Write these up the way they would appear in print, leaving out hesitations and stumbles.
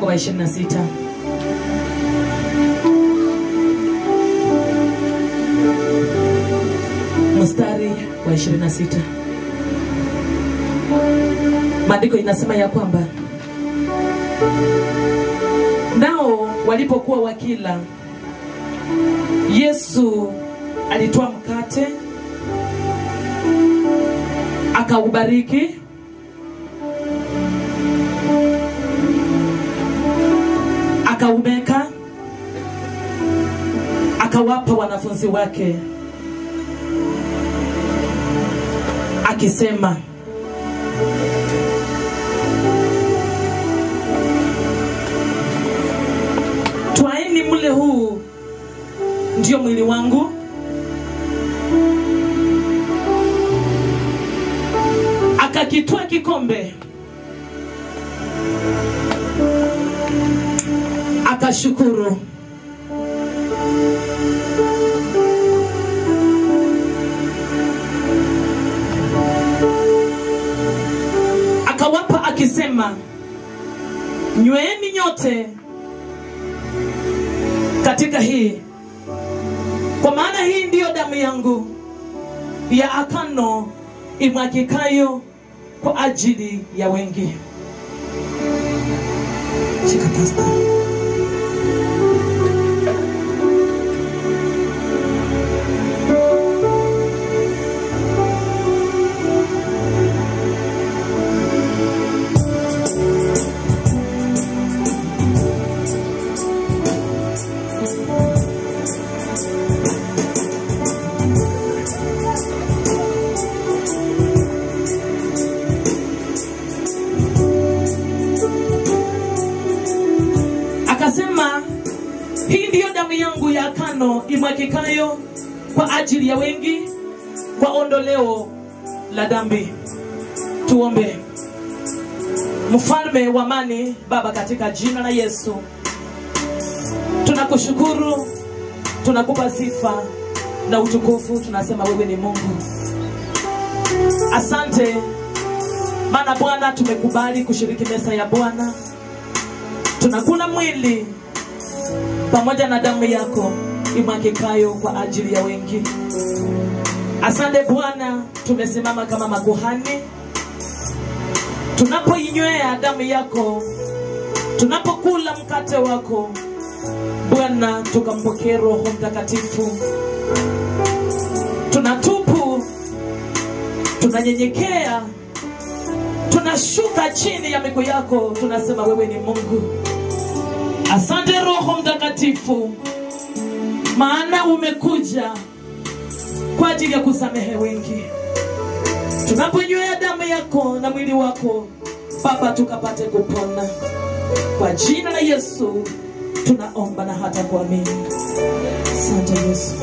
mlango wa 26. Mstari wa 26. Maandiko inasema ya kwamba nao walipokuwa wakila, Yesu alitoa mkate, akaubariki, akaumeka, akawapa wanafunzi wake, akisema, twaeni mle, huu ndio mwili wangu. Akakitwaa kikombe, akashukuru, akawapa akisema, nyweni nyote katika hii, kwa maana hii ndiyo damu yangu ya agano imwagikayo kwa ajili ya wengi. Shika pasta. Hii ndiyo damu yangu ya agano imwagikayo kwa ajili ya wengi kwa ondoleo la dhambi. Tuombe. Mfalme wa amani, Baba, katika jina la Yesu, tunakushukuru, tunakupa sifa na utukufu, tunasema wewe ni Mungu. Asante maana Bwana tumekubali kushiriki meza ya Bwana. Tunakula mwili pamoja na damu yako imwagikayo kwa ajili ya wengi. Asante Bwana, tumesimama kama makuhani, tunapoinywea damu yako, tunapokula mkate wako Bwana, tukampokea Roho Mtakatifu. Tunatupu, tunanyenyekea, tunashuka chini ya miguu yako, tunasema wewe ni Mungu. Asante Roho Mtakatifu, maana umekuja kwa ajili ya kusamehe wengi. Tunaponywea damu yako na mwili wako Baba, tukapate kupona. Kwa jina la Yesu tunaomba na hata kuamini. Asante Yesu.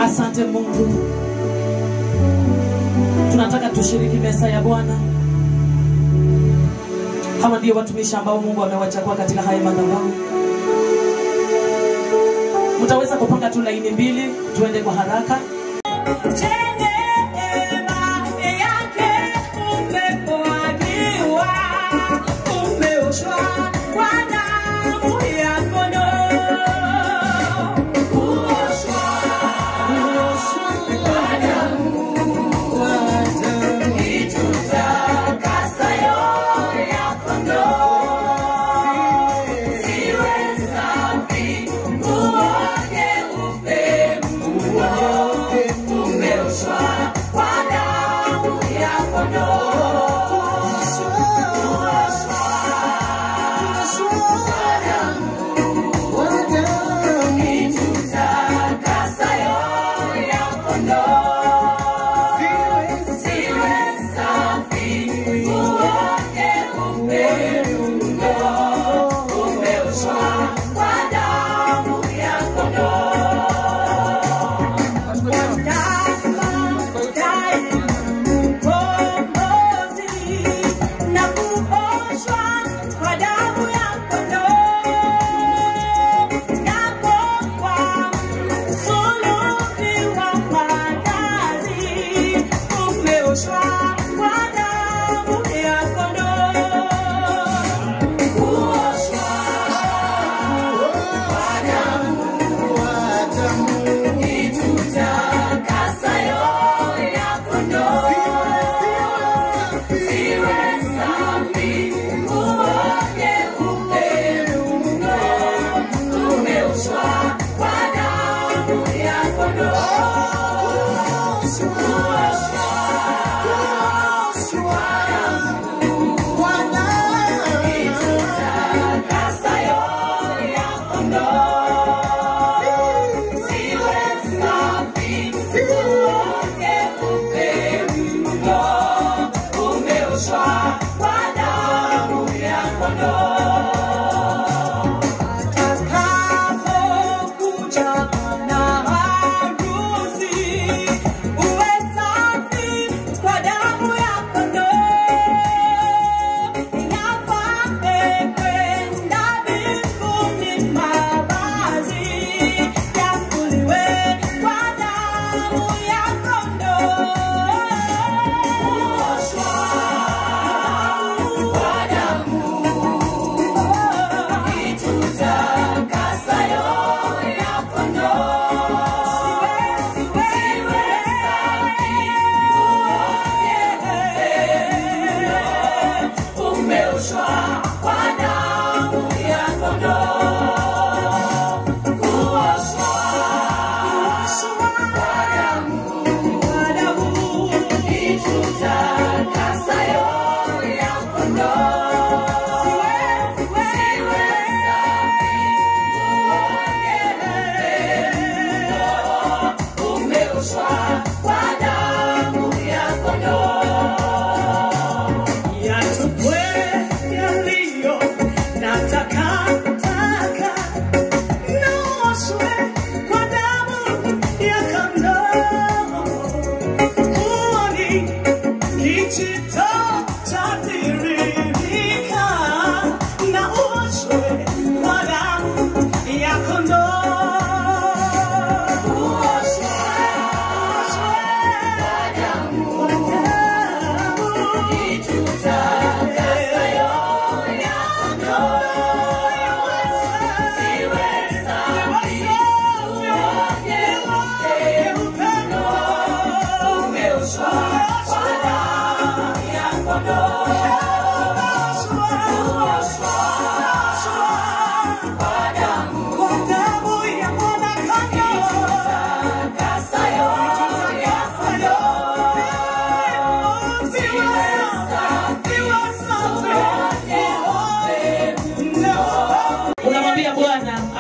Asante Mungu. Tunataka tushiriki meza ya Bwana. Hawa ndio watumishi ambao Mungu amewachagua katika haya madhabahu. Mtaweza kupanga tu laini mbili, tuende kwa haraka. Bwana kwa damu ya kondoo.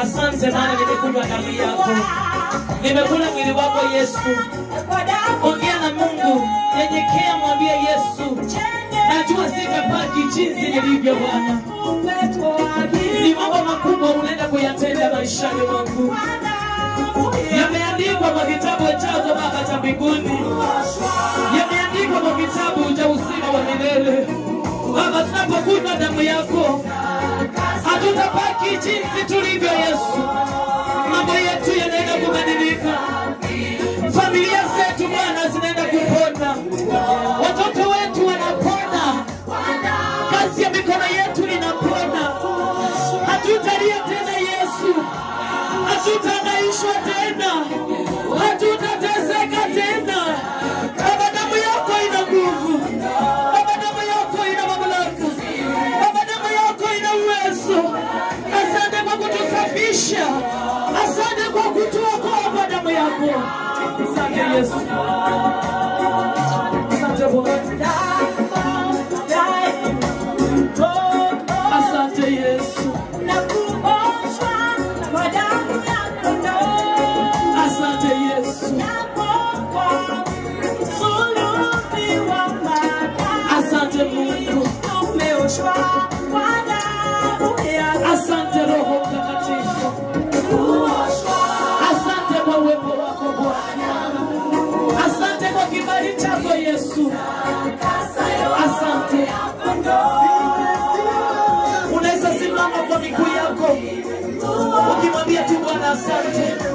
Asante maana nimekunywa damu yako, nimekula mwili wako Yesu. Ongea na Mungu, nyenyekea, mwambie Yesu, najua sitapaki jinsi nilivyo Bwana. Ni mambo makubwa unaenda kuyatenda maishani mwangu, yameandikwa kwa kitabu chako Baba cha mbinguni, yameandikwa kwa kitabu cha uzima wa milele. Baba, tunapokunywa damu yako hatutabaki jinsi tulivyo Yesu. Mambo yetu yanaenda kubadilika, familia zetu Bwana zinaenda kupona, watoto wetu wanapona, kazi ya mikono yetu inapona. Hatutalia tena Yesu, hatutanaishwa tena, hatutateseka tena. Baba, damu yako ina nguvu, Baba, damu yako ina mamlaka, Baba, damu yako ina uwezo. Asante kwa kutusafisha, asante kwa kutuokoa kwa damu yako. Asante Yesu, asante Bwana, asante Yesu. Asante Yesu, asante Mungu, asante Roho Mtakatifu. Mwambie tu Bwana asante.